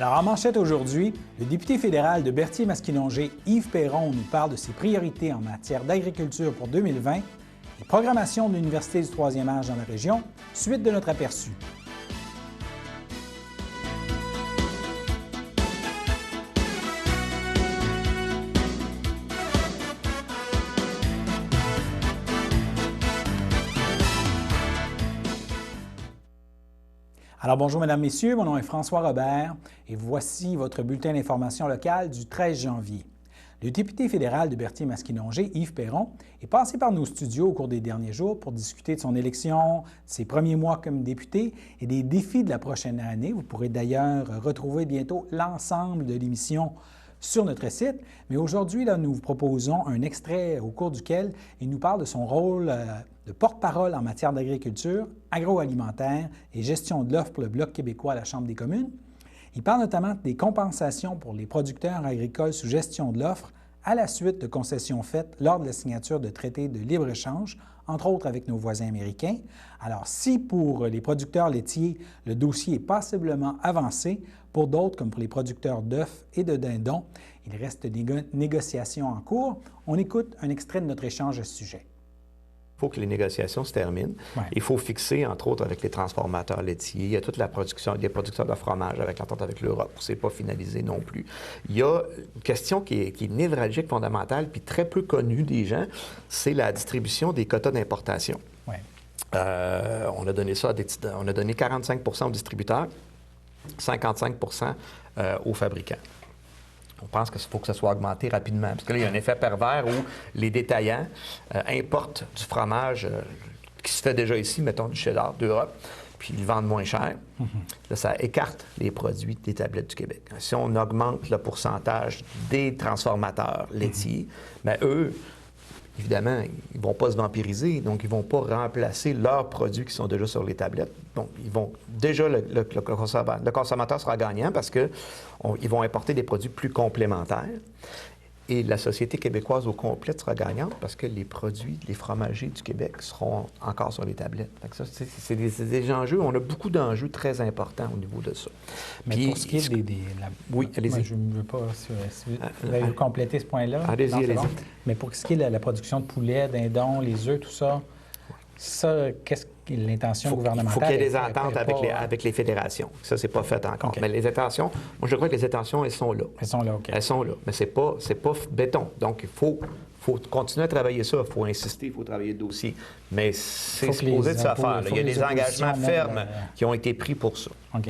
Alors, en manchette aujourd'hui, le député fédéral de Berthier-Maskinongé, Yves Perron, nous parle de ses priorités en matière d'agriculture pour 2020 et programmation de l'Université du troisième âge dans la région, suite de notre aperçu. Alors bonjour mesdames, messieurs, mon nom est François Robert et voici votre bulletin d'information locale du 13 janvier. Le député fédéral de Berthier-Maskinongé, Yves Perron, est passé par nos studios au cours des derniers jours pour discuter de son élection, de ses premiers mois comme député et des défis de la prochaine année. Vous pourrez d'ailleurs retrouver bientôt l'ensemble de l'émission sur notre site. Mais aujourd'hui, nous vous proposons un extrait au cours duquel il nous parle de son rôle de porte-parole en matière d'agriculture, agroalimentaire et gestion de l'offre pour le Bloc québécois à la Chambre des communes. Il parle notamment des compensations pour les producteurs agricoles sous gestion de l'offre à la suite de concessions faites lors de la signature de traités de libre-échange, entre autres avec nos voisins américains. Alors, si pour les producteurs laitiers, le dossier est passablement avancé, pour d'autres, comme pour les producteurs d'œufs et de dindons, il reste des négociations en cours. On écoute un extrait de notre échange à ce sujet. Il faut que les négociations se terminent. Ouais. Il faut fixer, entre autres, avec les transformateurs laitiers, il y a toute la production, les producteurs de fromage avec l'entente avec l'Europe. Ce n'est pas finalisé non plus. Il y a une question qui est névralgique, fondamentale, puis très peu connue des gens, c'est la distribution des quotas d'importation. Ouais. On a donné ça on a donné 45 % aux distributeurs, 55 % aux fabricants. On pense qu'il faut que ça soit augmenté rapidement. Parce que là, il y a un effet pervers où les détaillants importent du fromage qui se fait déjà ici, mettons du cheddar d'Europe, puis ils le vendent moins cher. Là, ça écarte les produits des tablettes du Québec. Si on augmente le pourcentage des transformateurs laitiers, bien, eux, évidemment, ils ne vont pas se vampiriser, donc ils ne vont pas remplacer leurs produits qui sont déjà sur les tablettes. Donc, ils vont déjà, le consommateur sera gagnant parce qu'ils vont importer des produits plus complémentaires. Et la société québécoise au complet sera gagnante parce que les produits, les fromagers du Québec seront encore sur les tablettes. Donc ça, c'est des enjeux, on a beaucoup d'enjeux très importants au niveau de ça. Mais puis, pour ce qui est Oui, allez-y. Je ne veux pas, si vous avez complété ce point-là. Allez-y. Bon. Mais pour ce qui est de la production de poulet, dindons, les œufs, tout ça, qu'est-ce que l'intention gouvernementale? Il faut qu'il y ait des ententes avec les fédérations. Ça, c'est pas fait encore. Okay. Mais les intentions, moi, je crois que les intentions, elles sont là. Elles sont là, OK. Elles sont là. Mais c'est pas béton. Donc, il faut continuer à travailler ça. Il faut insister, il faut travailler le dossier. Mais c'est supposé de se faire. Il y a des engagements fermes qui ont été pris pour ça. OK.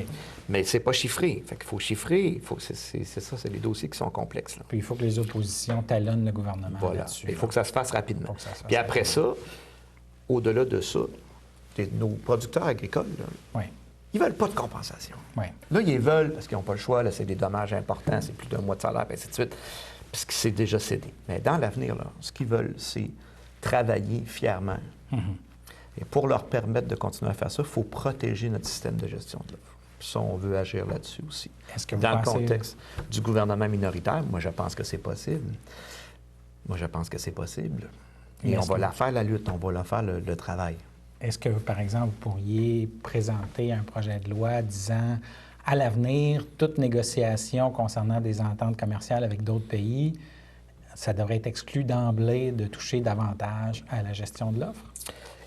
Mais c'est pas chiffré. Fait qu'il faut chiffrer. C'est ça, c'est des dossiers qui sont complexes. Là. Puis il faut que les oppositions talonnent le gouvernement là-dessus. Il faut que ça se fasse rapidement. Puis après ça, au-delà de ça, nos producteurs agricoles, là, ils ne veulent pas de compensation. Oui. Là, ils veulent, parce qu'ils n'ont pas le choix, là, c'est des dommages importants, c'est plus d'un mois de salaire, et ainsi de suite, puisque c'est déjà cédé. Mais dans l'avenir, là, ce qu'ils veulent, c'est travailler fièrement. Et pour leur permettre de continuer à faire ça, il faut protéger notre système de gestion de l'offre. Puis ça, on veut agir là-dessus aussi. Est-ce que vous dans pensez... le contexte du gouvernement minoritaire, moi, je pense que c'est possible. Et on va la faire, la lutte, on va la faire, le travail. Est-ce que, par exemple, vous pourriez présenter un projet de loi disant à l'avenir, toute négociation concernant des ententes commerciales avec d'autres pays, ça devrait être exclu d'emblée de toucher davantage à la gestion de l'offre?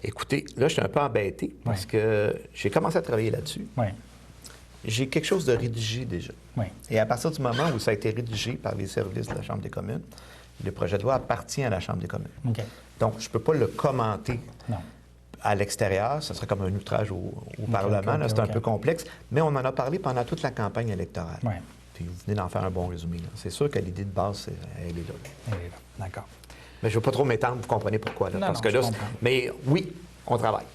Écoutez, là, je suis un peu embêté parce que j'ai commencé à travailler là-dessus. Oui. J'ai quelque chose de rédigé déjà. Oui. Et à partir du moment où ça a été rédigé par les services de la Chambre des communes, le projet de loi appartient à la Chambre des communes. OK. Donc, je ne peux pas le commenter. Non. À l'extérieur, ce serait comme un outrage au Parlement. C'est un peu complexe, mais on en a parlé pendant toute la campagne électorale. Ouais. Puis vous venez d'en faire un bon résumé. C'est sûr que l'idée de base, elle est là. Elle est là, d'accord. Mais je ne veux pas trop m'étendre, vous comprenez pourquoi. Là, parce que là, mais oui, on travaille.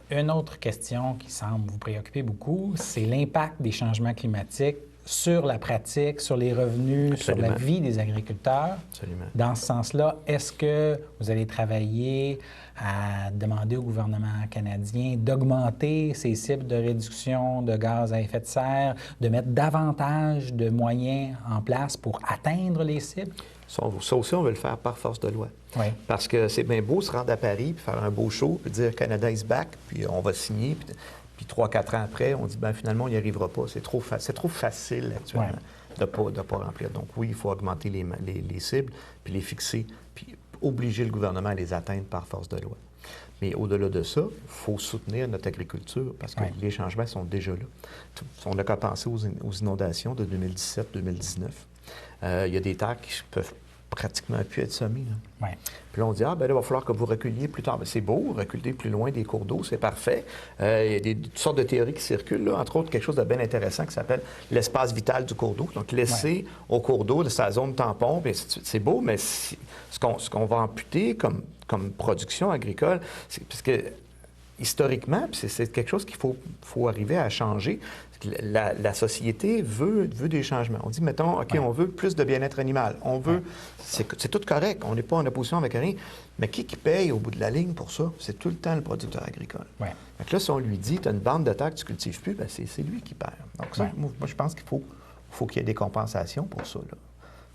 Une autre question qui semble vous préoccuper beaucoup, c'est l'impact des changements climatiques sur la pratique, sur les revenus, Absolument. sur la vie des agriculteurs. Absolument. Dans ce sens-là, est-ce que vous allez travailler à demander au gouvernement canadien d'augmenter ses cibles de réduction de gaz à effet de serre, de mettre davantage de moyens en place pour atteindre les cibles? Ça aussi, on veut le faire par force de loi. Oui. Parce que c'est bien beau se rendre à Paris, puis faire un beau show, puis dire « Canada is back », puis on va signer, Puis 3-4 ans après, on dit, bien finalement, on n'y arrivera pas. C'est trop facile actuellement de ne pas remplir. Donc oui, il faut augmenter les cibles, puis les fixer, puis obliger le gouvernement à les atteindre par force de loi. Mais au-delà de ça, il faut soutenir notre agriculture parce que les changements sont déjà là. On n'a qu'à penser aux inondations de 2017-2019. Il y a des terres qui peuvent pratiquement plus être semées. Puis là, on dit, ben là, il va falloir que vous reculiez plus tard. Mais c'est beau, reculer plus loin des cours d'eau, c'est parfait. Il y a toutes sortes de théories qui circulent, là. Entre autres, quelque chose de bien intéressant qui s'appelle l'espace vital du cours d'eau. Donc, laisser au cours d'eau sa zone tampon, bien, c'est beau, mais ce qu'on va amputer comme production agricole, c'est parce que historiquement, c'est quelque chose qu'il faut arriver à changer. La société veut des changements. On dit, mettons, OK, on veut plus de bien-être animal. On veut... C'est tout correct. On n'est pas en opposition avec rien. Mais qui paye au bout de la ligne pour ça? C'est tout le temps le producteur agricole. Donc là, si on lui dit, tu as une bande de terre que tu ne cultives plus, bien, c'est lui qui perd. Donc ça, moi, je pense qu'il faut qu'il y ait des compensations pour ça, là.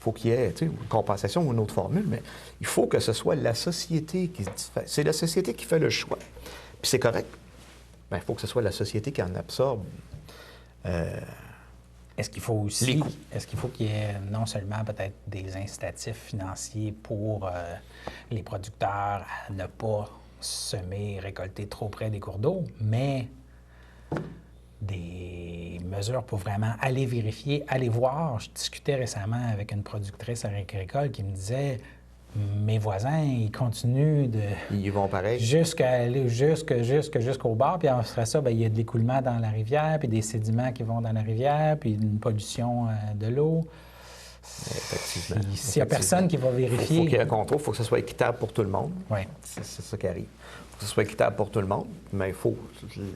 Il faut qu'il y ait une compensation ou une autre formule, mais il faut que ce soit la société qui... C'est la société qui fait le choix. Puis c'est correct. Bien, il faut que ce soit la société qui en absorbe. Est-ce qu'il faut aussi... Est-ce qu'il faut qu'il y ait non seulement peut-être des incitatifs financiers pour les producteurs à ne pas semer, récolter trop près des cours d'eau, mais des mesures pour vraiment aller vérifier, aller voir. Je discutais récemment avec une productrice agricole qui me disait... Mes voisins, ils continuent de... Ils vont pareil. Jusqu'au bord, puis après ça, bien, il y a de l'écoulement dans la rivière, puis des sédiments qui vont dans la rivière, puis une pollution de l'eau. Effectivement. S'il n'y a personne qui va vérifier... Il faut qu'il y ait un contrôle, il faut que ce soit équitable pour tout le monde. Oui. C'est ça qui arrive. Il faut que ce soit équitable pour tout le monde, mais il faut...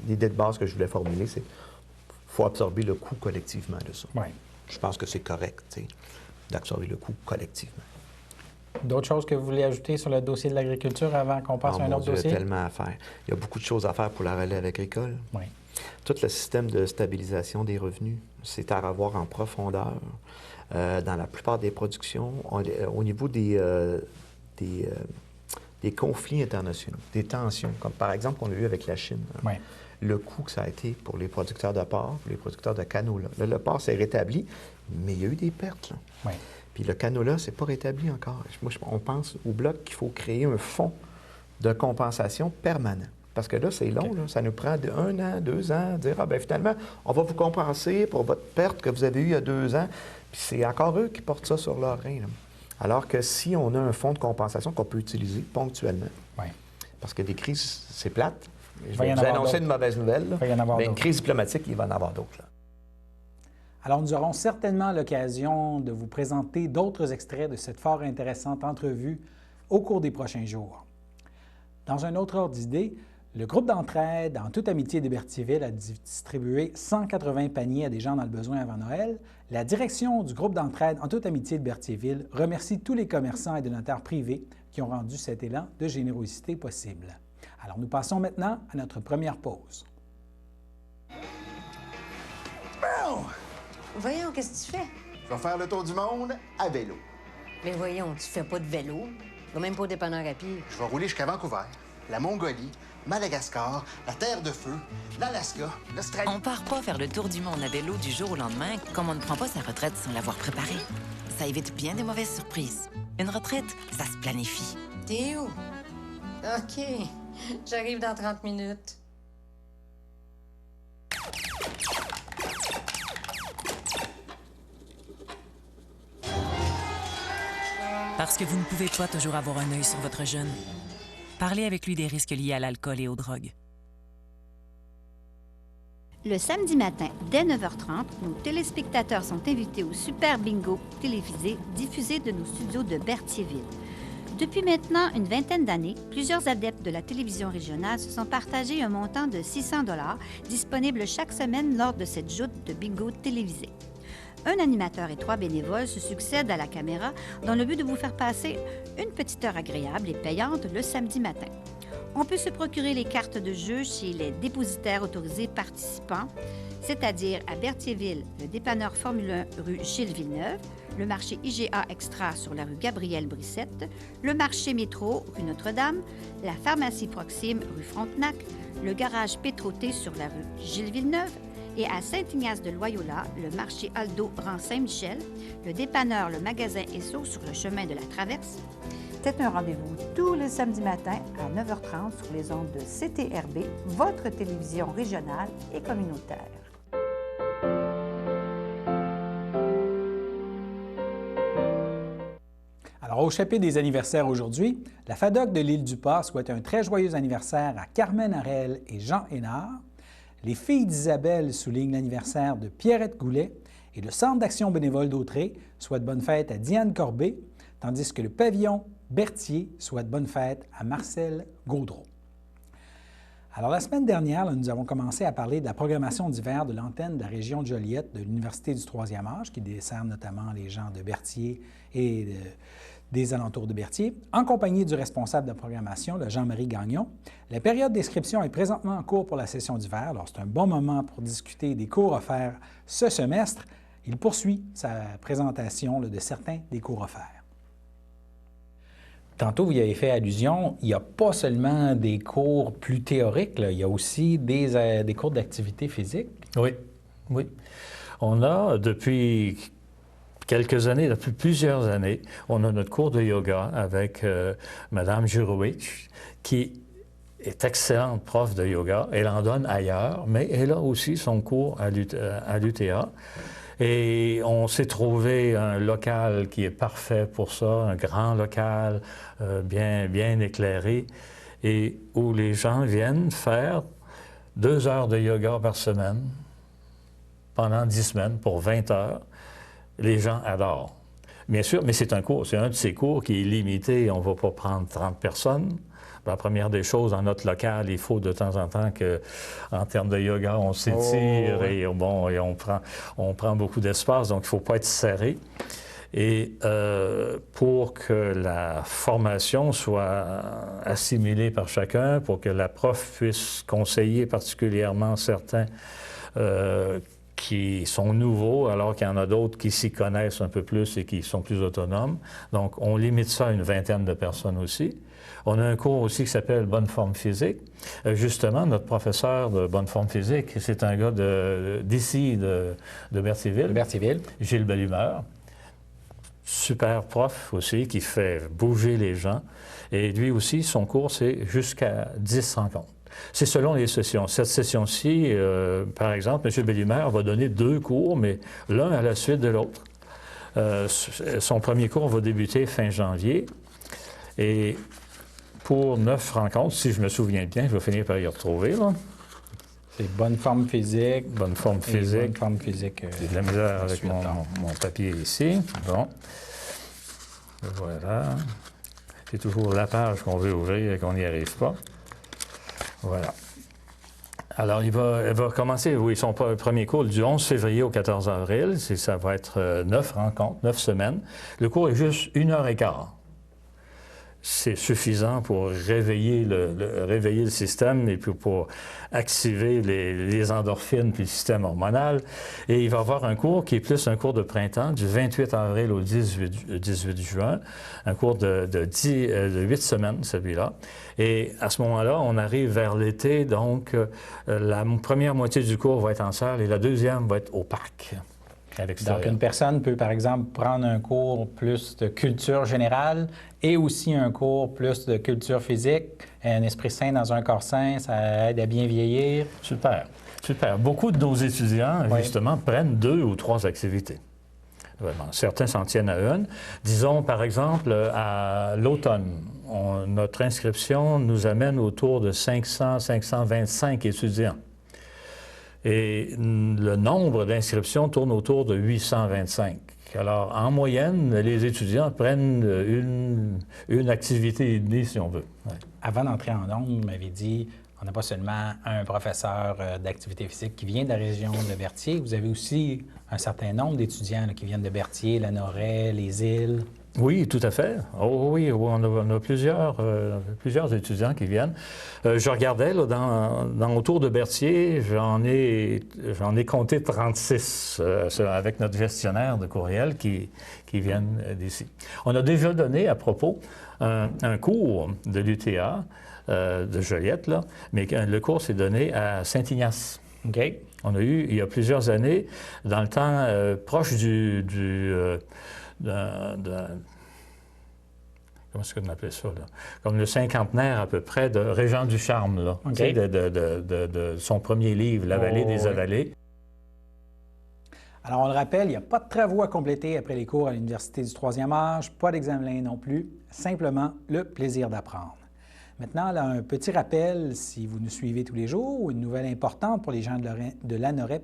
L'idée de base que je voulais formuler, c'est qu'il faut absorber le coût collectivement de ça. Oui. Je pense que c'est correct, d'absorber le coût collectivement. D'autres choses que vous voulez ajouter sur le dossier de l'agriculture avant qu'on passe à un autre dossier? Il y a tellement à faire. Il y a beaucoup de choses à faire pour la relève agricole. Oui. Tout le système de stabilisation des revenus, c'est à revoir en profondeur dans la plupart des productions. Au niveau des conflits internationaux, des tensions, comme par exemple qu'on a eu avec la Chine. Oui. Le coût que ça a été pour les producteurs de porc, pour les producteurs de canola. Là, le porc s'est rétabli, mais il y a eu des pertes. Là. Oui. Puis le canola, c'est pas rétabli encore. Moi, on pense au Bloc qu'il faut créer un fonds de compensation permanent. Parce que là, c'est long. Là. Ça nous prend 1 an, 2 ans, dire, ah bien finalement, on va vous compenser pour votre perte que vous avez eue il y a 2 ans. Puis c'est encore eux qui portent ça sur leur rein. Là. Alors que si on a un fonds de compensation qu'on peut utiliser ponctuellement, parce que des crises, c'est plate. Je vais vous annoncer une mauvaise nouvelle. Mais une crise diplomatique, il va en avoir d'autres. Alors, nous aurons certainement l'occasion de vous présenter d'autres extraits de cette fort intéressante entrevue au cours des prochains jours. Dans un autre ordre d'idée, le groupe d'entraide En toute amitié d'Héberthierville a distribué 180 paniers à des gens dans le besoin avant Noël. La direction du groupe d'entraide En toute amitié d'Héberthierville remercie tous les commerçants et donateurs privés qui ont rendu cet élan de générosité possible. Alors, nous passons maintenant à notre première pause. Voyons, qu'est-ce que tu fais? Je vais faire le tour du monde à vélo. Mais voyons, tu fais pas de vélo. Tu vas même pas au dépanneur à pied. Je vais rouler jusqu'à Vancouver, la Mongolie, Madagascar, la Terre de Feu, l'Alaska, l'Australie. On part pas faire le tour du monde à vélo du jour au lendemain comme on ne prend pas sa retraite sans l'avoir préparée. Ça évite bien des mauvaises surprises. Une retraite, ça se planifie. T'es où? OK. J'arrive dans 30 minutes. Parce que vous ne pouvez pas toujours avoir un œil sur votre jeune. Parlez avec lui des risques liés à l'alcool et aux drogues. Le samedi matin, dès 9h30, nos téléspectateurs sont invités au Super Bingo télévisé diffusé de nos studios de Berthierville. Depuis maintenant une vingtaine d'années, plusieurs adeptes de la télévision régionale se sont partagés un montant de 600 $ disponible chaque semaine lors de cette joute de bingo télévisé. Un animateur et 3 bénévoles se succèdent à la caméra dans le but de vous faire passer une petite heure agréable et payante le samedi matin. On peut se procurer les cartes de jeu chez les dépositaires autorisés participants, c'est-à-dire à Berthierville, le dépanneur Formule 1 rue Gilles Villeneuve, le marché IGA Extra sur la rue Gabriel-Brissette, le marché métro rue Notre-Dame, la pharmacie Proxime rue Frontenac, le garage Pétroté sur la rue Gilles-Villeneuve et à Saint-Ignace-de-Loyola, le marché Aldo rang Saint-Michel, le dépanneur Le Magasin Esso sur le chemin de la Traverse. C'est un rendez-vous tous les samedis matins à 9h30 sur les ondes de CTRB, votre télévision régionale et communautaire. Alors, au chapitre des anniversaires aujourd'hui, la FADOC de l'Île-du-Pas souhaite un très joyeux anniversaire à Carmen Harel et Jean Hénard. Les filles d'Isabelle soulignent l'anniversaire de Pierrette Goulet et le Centre d'action bénévole d'Autrey souhaite bonne fête à Diane Corbet, tandis que le pavillon Berthier souhaite bonne fête à Marcel Gaudreau. Alors, la semaine dernière, nous avons commencé à parler de la programmation d'hiver de l'antenne de la région de Joliette de l'Université du Troisième Âge, qui dessert notamment les gens de Berthier et des alentours de Berthier, en compagnie du responsable de programmation, le Jean-Marie Gagnon. La période d'inscription est présentement en cours pour la session d'hiver. Alors, c'est un bon moment pour discuter des cours offerts ce semestre. Il poursuit sa présentation de certains des cours offerts. Tantôt, vous y avez fait allusion, il n'y a pas seulement des cours plus théoriques, là, il y a aussi des cours d'activité physique. Oui, oui. On a depuis quelques années, depuis plusieurs années, on a notre cours de yoga avec Mme Jurovic, qui est excellente prof de yoga. Elle en donne ailleurs, mais elle a aussi son cours à l'UTA. Et on s'est trouvé un local qui est parfait pour ça, un grand local, bien éclairé, et où les gens viennent faire 2 heures de yoga par semaine, pendant 10 semaines, pour 20 heures. Les gens adorent. Bien sûr, mais c'est un cours, c'est un de ces cours qui est limité, on ne va pas prendre 30 personnes. La première des choses, dans notre local, il faut de temps en temps qu'en termes de yoga, on s'étire et on prend beaucoup d'espace, donc il ne faut pas être serré. Et pour que la formation soit assimilée par chacun, pour que la prof puisse conseiller particulièrement certains qui sont nouveaux, alors qu'il y en a d'autres qui s'y connaissent un peu plus et qui sont plus autonomes. Donc, on limite ça à une vingtaine de personnes aussi. On a un cours aussi qui s'appelle Bonne forme physique. Justement, notre professeur de bonne forme physique, c'est un gars d'ici, de Berthierville. Gilles Bellumeur. Super prof aussi, qui fait bouger les gens. Et lui aussi, son cours, c'est jusqu'à 10 rencontres. C'est selon les sessions. Cette session-ci, par exemple, M. Bellumeur va donner 2 cours, mais l'un à la suite de l'autre. Son premier cours va débuter fin janvier. Et pour 9 rencontres, si je me souviens bien, je vais finir par y retrouver, là. C'est bonne forme physique. Bonne forme physique. Bonne forme physique. J'ai de la misère avec mon papier ici. Bon. Voilà. C'est toujours la page qu'on veut ouvrir et qu'on n'y arrive pas. Voilà. Alors, il va commencer, oui, son premier cours du 11 février au 14 avril. Ça va être 9 rencontres, 9 semaines. Le cours est juste 1h15. C'est suffisant pour réveiller le système et puis pour activer les endorphines puis le système hormonal. Et il va y avoir un cours qui est plus un cours de printemps, du 28 avril au 18 juin, un cours de 8 semaines, celui-là. Et à ce moment-là, on arrive vers l'été, donc la première moitié du cours va être en salle et la deuxième va être au parc. Donc, une personne peut, par exemple, prendre un cours plus de culture générale et aussi un cours plus de culture physique. Un esprit sain dans un corps sain, ça aide à bien vieillir. Super, super. Beaucoup de nos étudiants, justement, prennent 2 ou 3 activités. Vraiment. Certains s'en tiennent à une. Disons, par exemple, à l'automne, notre inscription nous amène autour de 500-525 étudiants. Et le nombre d'inscriptions tourne autour de 825. Alors, en moyenne, les étudiants prennent une activité et demie, si on veut. Ouais. Avant d'entrer en ondes, vous m'avez dit, on n'a pas seulement un professeur d'activité physique qui vient de la région de Berthier, vous avez aussi un certain nombre d'étudiants qui viennent de Berthier, Lanoraie, les îles. Oui, tout à fait. Oh, oui, on a plusieurs étudiants qui viennent. Je regardais là, autour de Berthier, j'en ai compté 36 avec notre gestionnaire de courriel qui viennent d'ici. On a déjà donné à propos un cours de l'UTA de Joliette, là, mais le cours s'est donné à Saint-Ignace. OK. On a eu, il y a plusieurs années, dans le temps proche comment est-ce qu'on appelait ça, là? Comme le cinquantenaire à peu près de Régent du Charme, là, OK. tu sais, de son premier livre, La vallée des avalées. Alors, on le rappelle, il n'y a pas de travaux à compléter après les cours à l'Université du troisième âge, pas d'examen non plus, simplement le plaisir d'apprendre. Maintenant, là, un petit rappel, si vous nous suivez tous les jours, une nouvelle importante pour les gens de Lanoraie,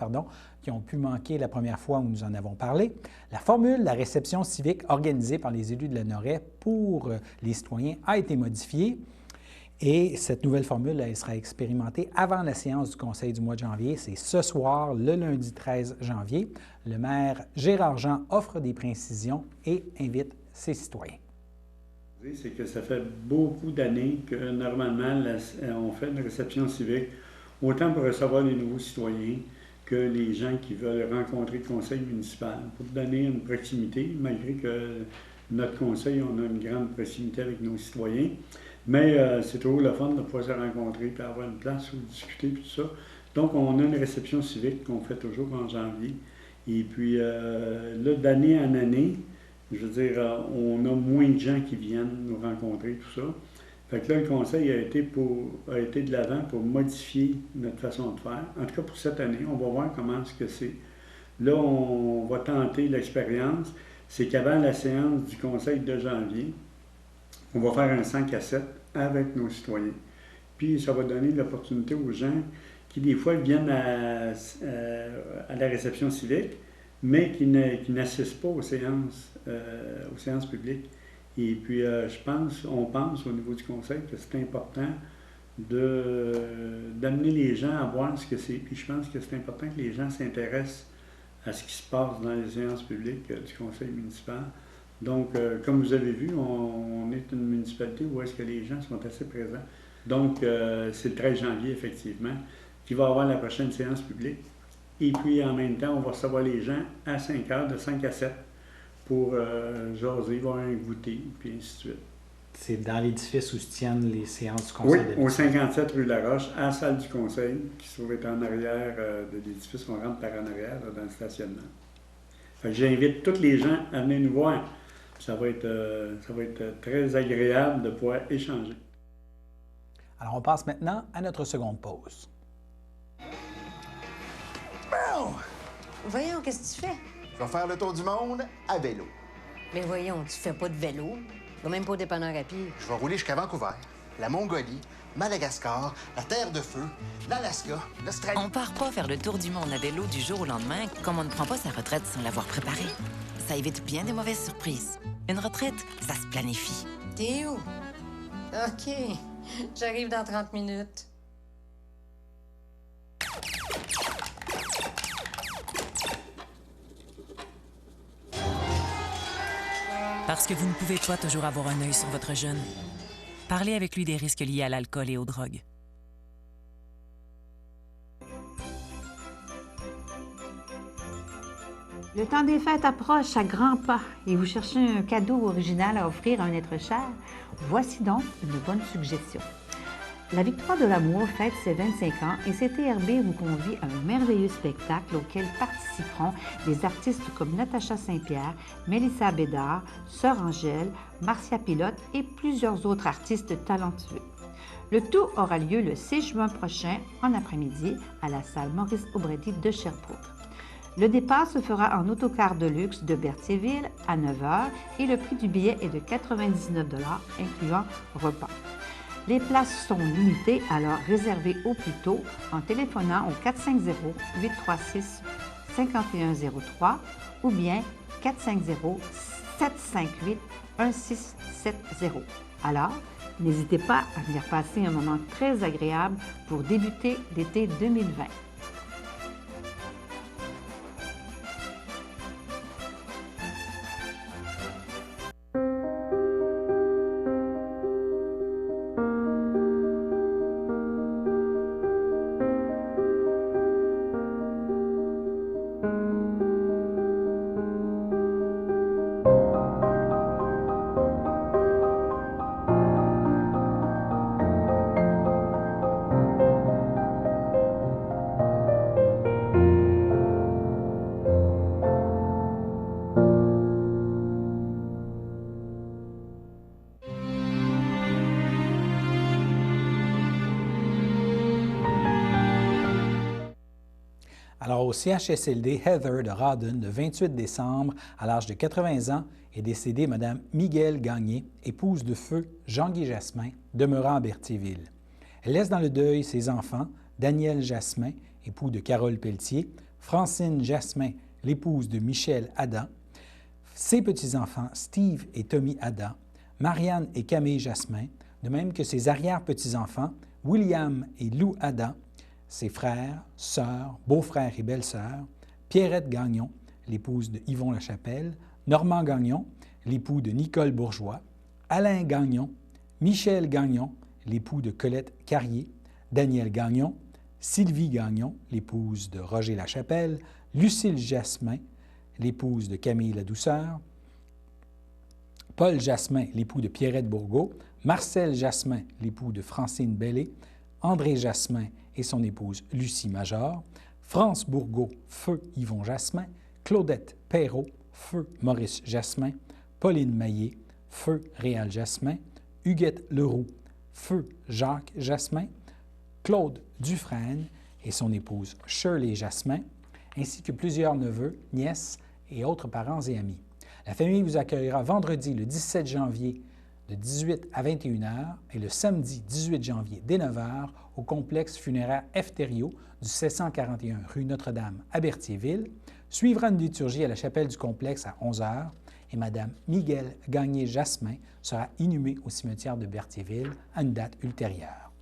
qui ont pu manquer la première fois où nous en avons parlé. La formule de la réception civique organisée par les élus de Lanoraie pour les citoyens a été modifiée. Et cette nouvelle formule, elle sera expérimentée avant la séance du Conseil du mois de janvier. C'est ce soir, le lundi 13 janvier. Le maire Gérard Jean offre des précisions et invite ses citoyens. C'est que ça fait beaucoup d'années que normalement, on fait une réception civique, autant pour recevoir les nouveaux citoyens que les gens qui veulent rencontrer le conseil municipal, pour donner une proximité, malgré que notre conseil, on a une grande proximité avec nos citoyens. Mais c'est toujours le fun de pouvoir se rencontrer et avoir une place où discuter et tout ça. Donc, on a une réception civique qu'on fait toujours en janvier. Et puis, là, d'année en année, je veux dire, on a moins de gens qui viennent nous rencontrer, tout ça. Fait que là, le conseil a été de l'avant pour modifier notre façon de faire. En tout cas, pour cette année, on va voir comment est-ce que c'est. Là, on va tenter l'expérience. C'est qu'avant la séance du conseil de janvier, on va faire un 5 à 7 avec nos citoyens. Puis, ça va donner l'opportunité aux gens qui, des fois, viennent à la réception civique, mais qui n'assistent pas aux séances publiques. Et puis, on pense au niveau du conseil que c'est important d'amener les gens à voir ce que c'est. Puis, je pense que c'est important que les gens s'intéressent à ce qui se passe dans les séances publiques du conseil municipal. Donc, comme vous avez vu, on est une municipalité où est-ce que les gens sont assez présents. Donc, c'est le 13 janvier, effectivement, qui va avoir la prochaine séance publique. Et puis, en même temps, on va recevoir les gens à 5 heures, de 5 à 7, pour jaser, voir un goûter, puis ainsi de suite. C'est dans l'édifice où se tiennent les séances du conseil. Oui, au 57 rue Laroche, à la salle du conseil, qui se trouve être en arrière de l'édifice. On rentre par en arrière, là, dans le stationnement. Fait que j'invite tous les gens à venir nous voir. Ça va être très agréable de pouvoir échanger. Alors, on passe maintenant à notre seconde pause. Bon, Voyons, qu'est-ce que tu fais? je vais faire le tour du monde à vélo. Mais voyons, tu fais pas de vélo. Tu vas même pas au dépanneur à pied. Je vais rouler jusqu'à Vancouver, la Mongolie, Madagascar, la Terre de Feu, l'Alaska, l'Australie. On part pas faire le tour du monde à vélo du jour au lendemain comme on ne prend pas sa retraite sans l'avoir préparée. Ça évite bien des mauvaises surprises. Une retraite, ça se planifie. T'es où? OK. J'arrive dans 30 minutes. Parce que vous ne pouvez pas toujours avoir un œil sur votre jeune. Parlez avec lui des risques liés à l'alcool et aux drogues. Le temps des fêtes approche à grands pas et vous cherchez un cadeau original à offrir à un être cher? Voici donc une bonne suggestion. La Victoire de l'amour fête ses 25 ans et CTRB vous convie à un merveilleux spectacle auquel participeront des artistes comme Natacha Saint-Pierre, Mélissa Bédard, Sœur Angèle, Marcia Pilote et plusieurs autres artistes talentueux. Le tout aura lieu le 6 juin prochain en après-midi à la salle Maurice-Aubry de Sherbrooke. Le départ se fera en autocar de luxe de Berthierville à 9 h et le prix du billet est de 99 $ incluant repas. Les places sont limitées, alors réservez au plus tôt en téléphonant au 450-836-5103 ou bien 450-758-1670. Alors, n'hésitez pas à venir passer un moment très agréable pour débuter l'été 2020. Au CHSLD Heather de Rawdon, le 28 décembre, à l'âge de 80 ans, est décédée Mme Miguel Gagné, épouse de feu Jean-Guy Jasmin, demeurant à Berthierville. Elle laisse dans le deuil ses enfants, Daniel Jasmin, époux de Carole Pelletier, Francine Jasmin, l'épouse de Michel Adam, ses petits-enfants Steve et Tommy Adam, Marianne et Camille Jasmin, de même que ses arrière-petits-enfants William et Lou Adam, ses frères, sœurs, beaux-frères et belles-sœurs, Pierrette Gagnon, l'épouse de Yvon Lachapelle, Normand Gagnon, l'époux de Nicole Bourgeois, Alain Gagnon, Michel Gagnon, l'époux de Colette Carrier, Daniel Gagnon, Sylvie Gagnon, l'épouse de Roger Lachapelle, Lucille Jasmin, l'épouse de Camille Ladouceur, Paul Jasmin, l'époux de Pierrette Bourgault, Marcel Jasmin, l'époux de Francine Bellé, André Jasmin et son épouse Lucie Major, France Bourgault, feu Yvon Jasmin, Claudette Perrault, feu Maurice Jasmin, Pauline Maillé, feu Réal Jasmin, Huguette Leroux, feu Jacques Jasmin, Claude Dufresne et son épouse Shirley Jasmin, ainsi que plusieurs neveux, nièces et autres parents et amis. La famille vous accueillera vendredi le 17 janvier de 18 à 21 h et le samedi 18 janvier dès 9 h au complexe funéraire Efterio du 741 rue Notre-Dame à Berthierville. Suivra une liturgie à la chapelle du complexe à 11 h et Mme Miguel Gagné-Jasmin sera inhumée au cimetière de Berthierville à une date ultérieure.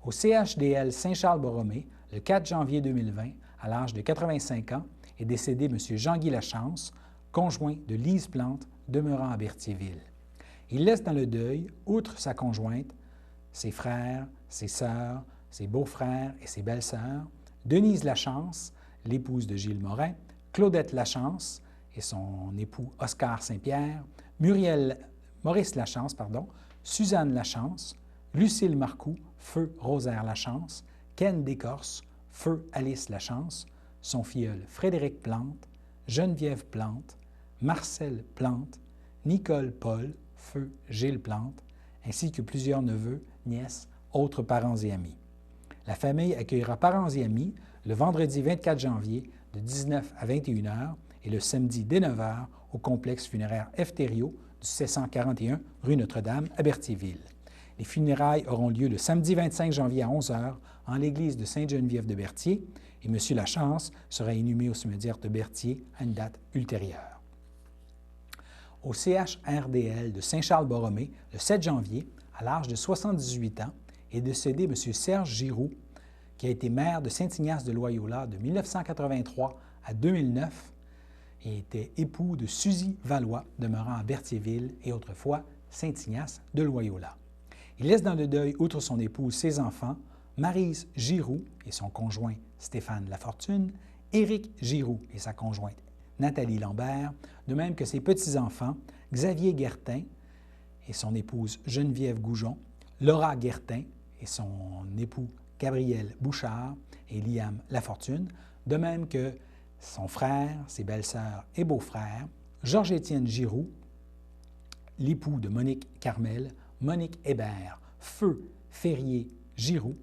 Au CHDL Saint-Charles-Borromée, le 4 janvier 2020, à l'âge de 85 ans, est décédé M. Jean-Guy Lachance, conjoint de Lise Plante, demeurant à Berthierville. Il laisse dans le deuil, outre sa conjointe, ses frères, ses sœurs, ses beaux-frères et ses belles-sœurs, Denise Lachance, l'épouse de Gilles Morin, Claudette Lachance et son époux Oscar Saint-Pierre, Maurice Lachance, Suzanne Lachance, Lucille Marcoux, feu Rosaire Lachance, Ken Descorses, feu Alice Lachance, son filleul Frédéric Plante, Geneviève Plante, Marcel Plante, Nicole Paul, feu Gilles Plante, ainsi que plusieurs neveux, nièces, autres parents et amis. La famille accueillera parents et amis le vendredi 24 janvier de 19 à 21 h et le samedi dès 9 h au complexe funéraire Efterio du 741 rue Notre-Dame à Berthierville. Les funérailles auront lieu le samedi 25 janvier à 11 h en l'église de Sainte-Geneviève de Berthier et M. Lachance sera inhumé au cimetière de Berthier à une date ultérieure. Au CHRDL de Saint-Charles-Borromée, le 7 janvier, à l'âge de 78 ans, est décédé M. Serge Giroux, qui a été maire de Saint-Ignace de Loyola de 1983 à 2009 et était époux de Suzy Valois, demeurant à Berthierville et autrefois Saint-Ignace de Loyola. Il laisse dans le deuil, outre son épouse, ses enfants, Maryse Giroux et son conjoint Stéphane Lafortune, Éric Giroux et sa conjointe Nathalie Lambert, de même que ses petits-enfants, Xavier Guertin et son épouse Geneviève Goujon, Laura Guertin et son époux Gabriel Bouchard et Liam Lafortune, de même que son frère, ses belles-sœurs et beaux-frères, Georges-Étienne Giroux, l'époux de Monique Carmel, Monique Hébert, feu Ferrier Giroux,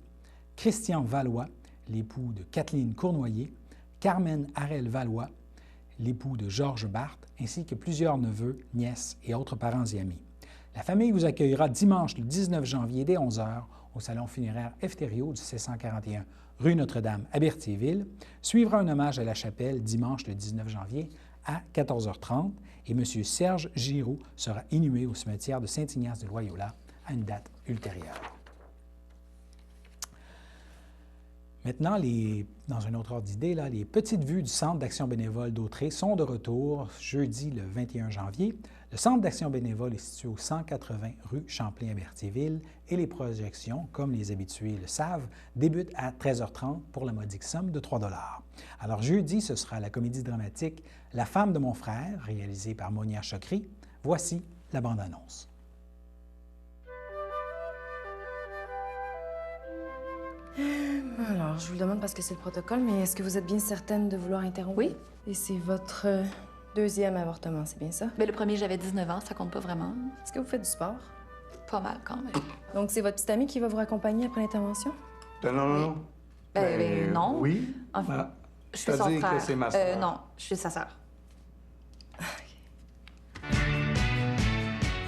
Christian Valois, l'époux de Kathleen Cournoyer, Carmen Harel-Valois, l'époux de Georges Barthes, ainsi que plusieurs neveux, nièces et autres parents et amis. La famille vous accueillera dimanche le 19 janvier dès 11 h au salon funéraire Efterio du 741 rue Notre-Dame à Berthierville. Suivra un hommage à la chapelle dimanche le 19 janvier à 14 h 30 et M. Serge Giroux sera inhumé au cimetière de Saint-Ignace de Loyola à une date ultérieure. Maintenant, dans un autre ordre d'idée, les petites vues du Centre d'action bénévole d'Autrey sont de retour jeudi le 21 janvier. Le Centre d'action bénévole est situé au 180 rue Champlain à Berthierville et les projections, comme les habitués le savent, débutent à 13 h 30 pour la modique somme de 3 $. Alors jeudi, ce sera la comédie dramatique La femme de mon frère, réalisée par Monia Chokri. Voici la bande-annonce. Alors, je vous le demande parce que c'est le protocole, mais est-ce que vous êtes bien certaine de vouloir interrompre? Oui. Et c'est votre deuxième avortement, c'est bien ça? Mais le premier, j'avais 19 ans, ça compte pas vraiment. Est-ce que vous faites du sport? Pas mal quand même. Donc, c'est votre petite amie qui va vous raccompagner après l'intervention? Non. Non. Oui. Enfin, Je suis son C'est-à-dire frère. que c'est ma sœur. Non, je suis sa sœur.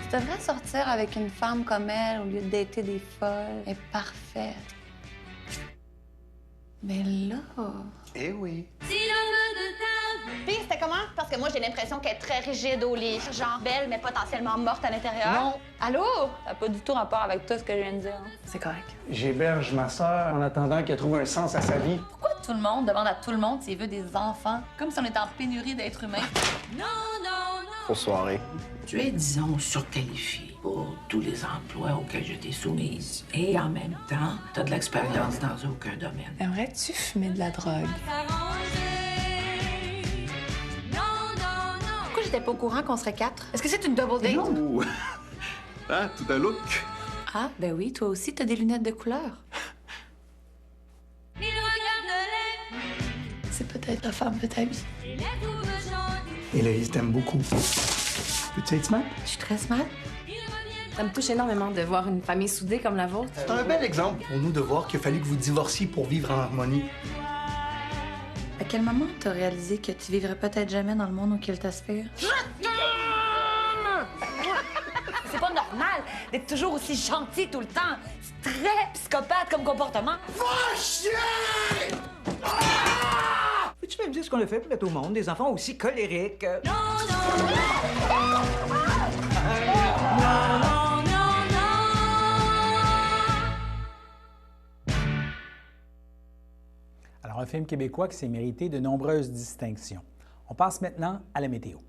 Tu devrais sortir avec une femme comme elle au lieu de dater des folles. Elle est parfaite. Mais là... Eh oui. Puis, c'était comment? Parce que moi, j'ai l'impression qu'elle est très rigide au lit. Genre belle, mais potentiellement morte à l'intérieur. Non. Allô? Ça n'a pas du tout rapport avec tout ce que je viens de dire. C'est correct. J'héberge ma sœur en attendant qu'elle trouve un sens à sa vie. Pourquoi tout le monde demande à tout le monde s'il veut des enfants? Comme si on était en pénurie d'êtres humains. Pour soirée. Tu es, disons, surqualifiée pour tous les emplois auxquels je t'ai soumise. Et en même temps, tu as de l'expérience dans aucun domaine. Aimerais-tu fumer de la drogue? Pourquoi j'étais pas au courant qu'on serait 4? Est-ce que c'est une double date? Ouh! Ah, tout un look. Ah, ben oui, toi aussi, t'as des lunettes de couleur. C'est peut-être la femme de ta vie. Héloïse t'aime beaucoup. Peux-tu être smart? Je suis très smart. Ça me touche énormément de voir une famille soudée comme la vôtre. C'est un bel exemple pour nous de voir qu'il a fallu que vous divorciez pour vivre en harmonie. À quel moment t'as réalisé que tu vivrais peut-être jamais dans le monde auquel t'aspires? C'est pas normal d'être toujours aussi gentil tout le temps. C'est très psychopathe comme comportement. Peux-tu me dire ce qu'on a fait pour mettre au monde des enfants aussi colériques? Alors, un film québécois qui s'est mérité de nombreuses distinctions. On passe maintenant à la météo.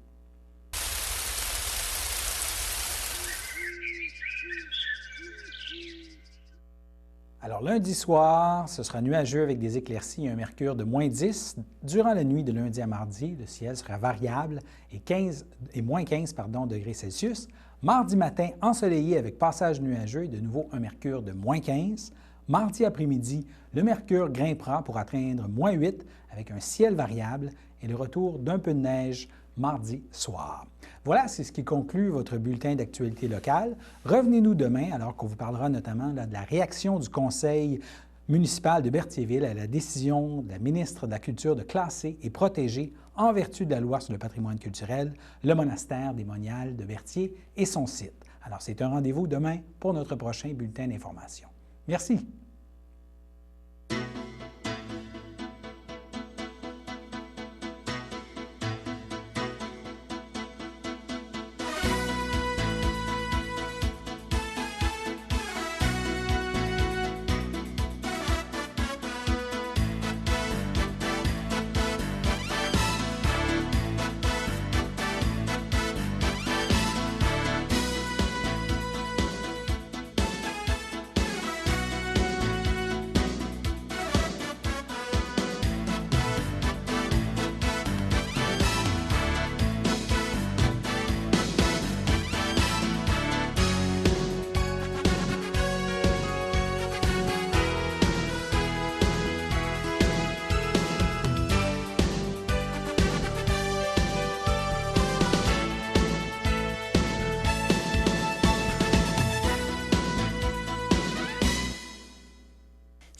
Alors, lundi soir, ce sera nuageux avec des éclaircies et un mercure de moins 10. Durant la nuit de lundi à mardi, le ciel sera variable et moins 15 degrés Celsius. Mardi matin, ensoleillé avec passage nuageux et de nouveau un mercure de moins 15. Mardi après-midi, le mercure grimpera pour atteindre moins 8 avec un ciel variable et le retour d'un peu de neige mardi soir. Voilà, c'est ce qui conclut votre bulletin d'actualité locale. Revenez-nous demain alors qu'on vous parlera notamment de la réaction du conseil municipal de Berthierville à la décision de la ministre de la Culture de classer et protéger, en vertu de la loi sur le patrimoine culturel, le monastère des Moniales de Berthier et son site. Alors, c'est un rendez-vous demain pour notre prochain bulletin d'information. Merci.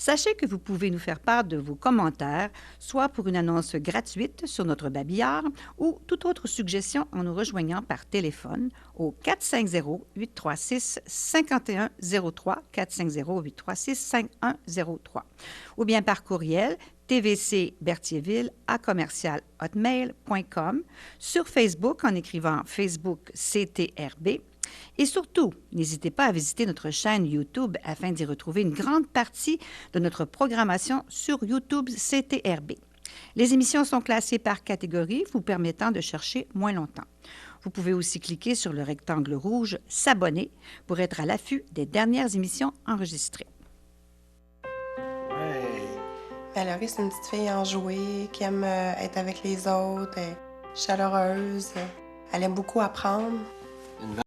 Sachez que vous pouvez nous faire part de vos commentaires, soit pour une annonce gratuite sur notre babillard ou toute autre suggestion en nous rejoignant par téléphone au 450-836-5103, 450-836-5103, ou bien par courriel tvcberthierville@hotmail.com, sur Facebook en écrivant Facebook CTRB. Et surtout, n'hésitez pas à visiter notre chaîne YouTube afin d'y retrouver une grande partie de notre programmation sur YouTube CTRB. Les émissions sont classées par catégorie, vous permettant de chercher moins longtemps. Vous pouvez aussi cliquer sur le rectangle rouge « S'abonner » pour être à l'affût des dernières émissions enregistrées. Valérie, c'est une petite fille enjouée, qui aime être avec les autres, chaleureuse. Elle aime beaucoup apprendre.